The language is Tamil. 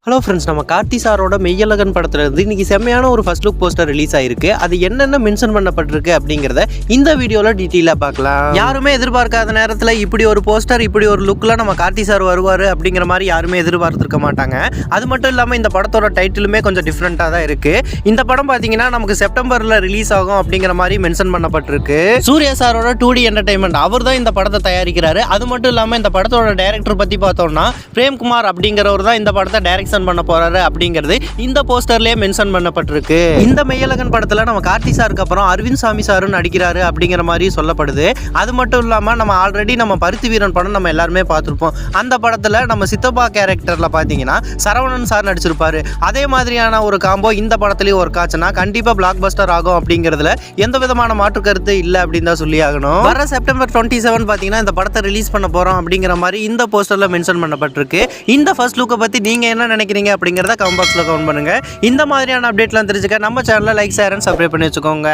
ஹலோ ஃப்ரெண்ட்ஸ், நம்ம கார்த்தி சாரோட மெய்யழகன் படத்துல இருந்து இன்னைக்கு செம்மையான ஒரு ஃபர்ஸ்ட் லுக் போஸ்டர் ரிலீஸ் ஆயிருக்கு. அது என்னென்ன மென்ஷன் பண்ணப்பட்டிருக்கு அப்படிங்கிறத இந்த வீடியோல டீட்டெயிலாக பார்க்கலாம். யாருமே எதிர்பார்க்காத நேரத்தில் இப்படி ஒரு போஸ்டர், இப்படி ஒரு லுக்கில் நம்ம கார்த்தி சார் வருவார் அப்படிங்கிற மாதிரி யாருமே எதிர்பார்த்துருக்க மாட்டாங்க. அது மட்டும் இல்லாமல் இந்த படத்தோட டைட்டிலுமே கொஞ்சம் டிஃப்ரெண்ட்டாக தான் இருக்கு. இந்த படம் பார்த்தீங்கன்னா நமக்கு செப்டம்பரில் ரிலீஸ் ஆகும் அப்படிங்கிற மாதிரி மென்ஷன் பண்ணப்பட்டிருக்கு. சூர்யா சாரோட 2D என்டர்டைன்மெண்ட் அவர் தான் இந்த படத்தை தயாரிக்கிறாரு. அது மட்டும் இல்லாமல் இந்த படத்தோட டைரக்டர் பற்றி பார்த்தோம்னா பிரேம்குமார் அப்படிங்கிறவர் தான் இந்த படத்தை டைரக்ஷன் பண்ண போறாரு அப்படிங்கிறது இந்த போஸ்டர்லயே மென்ஷன் பண்ணப்பட்டிருக்கு. இந்த மெய்யழகன் படத்துல நம்ம கார்த்தி சாருக்கு அப்புறம் அரவிந்த் சாமி சாரும் நடிக்கிறாரு அப்படிங்கிற மாதிரி சொல்லப்படுது. அது மட்டும் இல்லாம நம்ம ஆல்ரெடி நம்ம பருத்தி வீரன் படம் நம்ம எல்லாருமே பார்த்திருப்போம். அந்த படத்துல நம்ம சித்தப்பா கேரக்டர்ல பாத்தீங்கன்னா சரவணன் சார் நடிச்சிருப்பாரு. அதே மாதிரியான ஒரு காம்போ இந்த படத்துலயும் ஒர்க் ஆச்சுன்னா கண்டிப்பா பிளாக் பஸ்டர் ஆகும் அப்படிங்கிறதுல எந்த விதமான மாற்று கருத்து இல்லை அப்படின்னு தான் சொல்லி ஆகணும். வர செப்டம்பர் 27 பாத்தீங்கன்னா இந்த படத்தை ரிலீஸ் பண்ண போறோம் அப்படிங்கிற மாதிரி இந்த போஸ்டர்ல மென்ஷன் பண்ணப்பட்டிருக்கு. இந்த ஃபர்ஸ்ட் லுக்கை பத்தி நீங்க என்ன நினைக்கிறீங்க அப்படிங்கிறத கமெண்ட் பாக்ஸ்ல கமெண்ட் பண்ணுங்க. இந்த மாதிரியான அப்டேட்லாம் தெரிஞ்சுக்க நம்ம சேனலை லைக், ஷேர் அண்ட் சப்ஸ்கிரைப் பண்ணி வச்சுக்கோங்க.